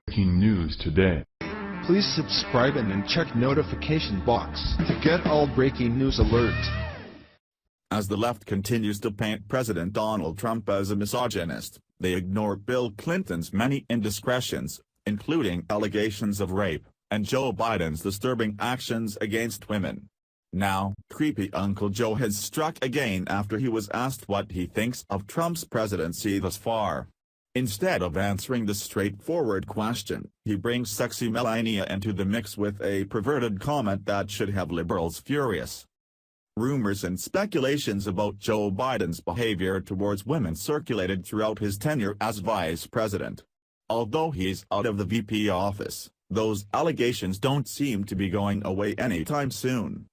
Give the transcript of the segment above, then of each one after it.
Breaking news today. Please subscribe and then check notification box to get all breaking news alerts. As the left continues to paint President Donald Trump as a misogynist, they ignore Bill Clinton's many indiscretions, including allegations of rape, and Joe Biden's disturbing actions against women. Now, creepy Uncle Joe has struck again after he was asked what he thinks of Trump's presidency thus far. Instead of answering the straightforward question, he brings sexy Melania into the mix with a perverted comment that should have liberals furious. Rumors and speculations about Joe Biden's behavior towards women circulated throughout his tenure as vice president. Although he's out of the VP office, those allegations don't seem to be going away anytime soon.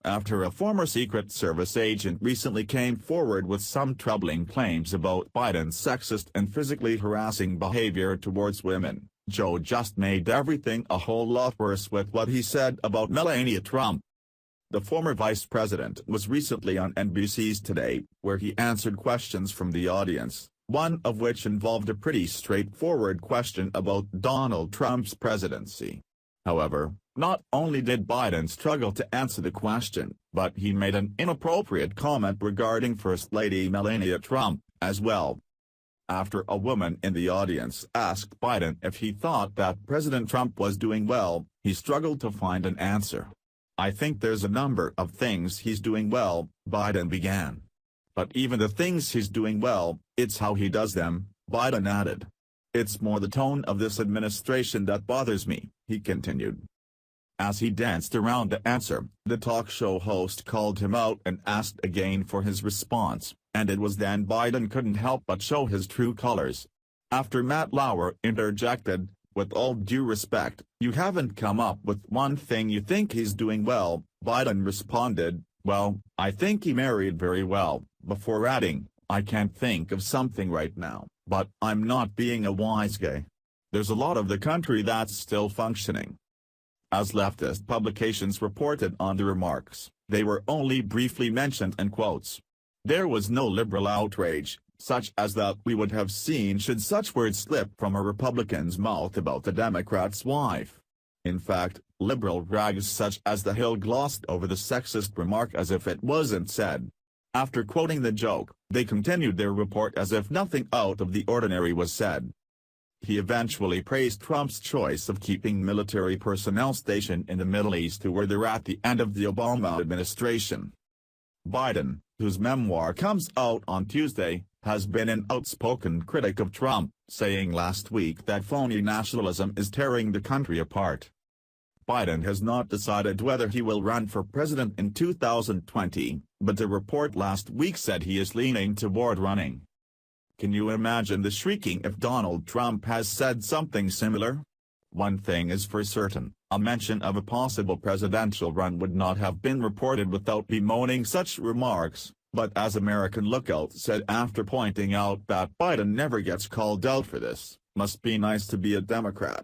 After a former Secret Service agent recently came forward with some troubling claims about Biden's sexist and physically harassing behavior towards women, Joe just made everything a whole lot worse with what he said about Melania Trump. The former vice president was recently on NBC's Today, where he answered questions from the audience, one of which involved a pretty straightforward question about Donald Trump's presidency. However, not only did Biden struggle to answer the question, but he made an inappropriate comment regarding First Lady Melania Trump, as well. After a woman in the audience asked Biden if he thought that President Trump was doing well, he struggled to find an answer. "I think there's a number of things he's doing well," Biden began. "But even the things he's doing well, it's how he does them," Biden added. "It's more the tone of this administration that bothers me," he continued. As he danced around the answer, the talk show host called him out and asked again for his response, and it was then Biden couldn't help but show his true colors. After Matt Lauer interjected, "With all due respect, you haven't come up with one thing you think he's doing well," Biden responded, "Well, I think he married very well," before adding, "I can't think of something right now, but I'm not being a wise guy. There's a lot of the country that's still functioning." As leftist publications reported on the remarks, they were only briefly mentioned in quotes. There was no liberal outrage, such as that we would have seen should such words slip from a Republican's mouth about the Democrat's wife. In fact, liberal rags such as The Hill glossed over the sexist remark as if it wasn't said. After quoting the joke, they continued their report as if nothing out of the ordinary was said. He eventually praised Trump's choice of keeping military personnel stationed in the Middle East who were there at the end of the Obama administration. Biden, whose memoir comes out on Tuesday, has been an outspoken critic of Trump, saying last week that phony nationalism is tearing the country apart. Biden has not decided whether he will run for president in 2020, but the report last week said he is leaning toward running. Can you imagine the shrieking if Donald Trump has said something similar? One thing is for certain, a mention of a possible presidential run would not have been reported without bemoaning such remarks, but as American Lookout said after pointing out that Biden never gets called out for this, "Must be nice to be a Democrat."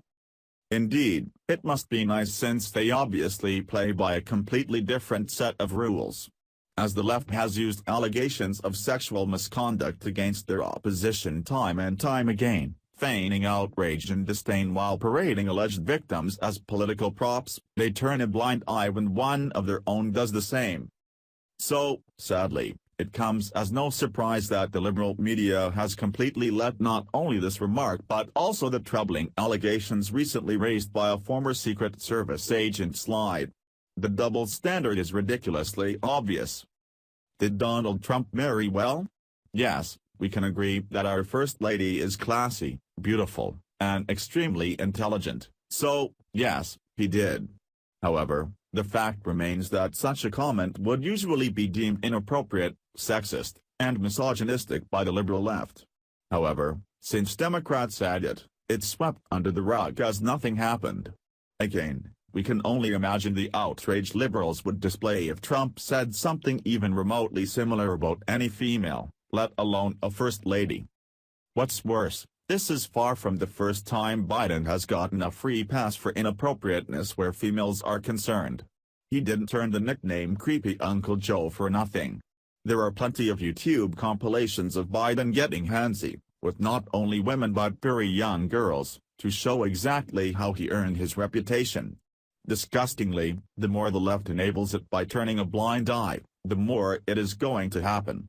Indeed, it must be nice since they obviously play by a completely different set of rules. As the left has used allegations of sexual misconduct against their opposition time and time again, feigning outrage and disdain while parading alleged victims as political props, they turn a blind eye when one of their own does the same. So, sadly, it comes as no surprise that the liberal media has completely let not only this remark but also the troubling allegations recently raised by a former Secret Service agent slide. The double standard is ridiculously obvious. Did Donald Trump marry well? Yes, we can agree that our First Lady is classy, beautiful, and extremely intelligent, so, yes, he did. However, the fact remains that such a comment would usually be deemed inappropriate, sexist, and misogynistic by the liberal left. However, since Democrats said it, it's swept under the rug as nothing happened. Again, we can only imagine the outrage liberals would display if Trump said something even remotely similar about any female, let alone a first lady. What's worse, this is far from the first time Biden has gotten a free pass for inappropriateness where females are concerned. He didn't turn the nickname Creepy Uncle Joe for nothing. There are plenty of YouTube compilations of Biden getting handsy, with not only women but very young girls, to show exactly how he earned his reputation. Disgustingly, the more the left enables it by turning a blind eye, the more it is going to happen.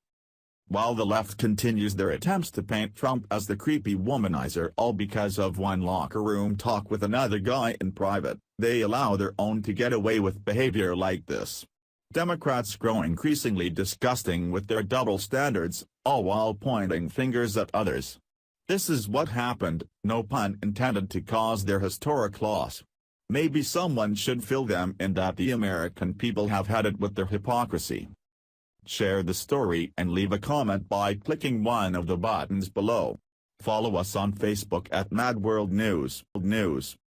While the left continues their attempts to paint Trump as the creepy womanizer all because of one locker room talk with another guy in private, they allow their own to get away with behavior like this. Democrats grow increasingly disgusting with their double standards, all while pointing fingers at others. This is what happened, no pun intended, to cause their historic loss. Maybe someone should fill them in that the American people have had it with their hypocrisy. Share the story and leave a comment by clicking one of the buttons below. Follow us on Facebook at Mad World News.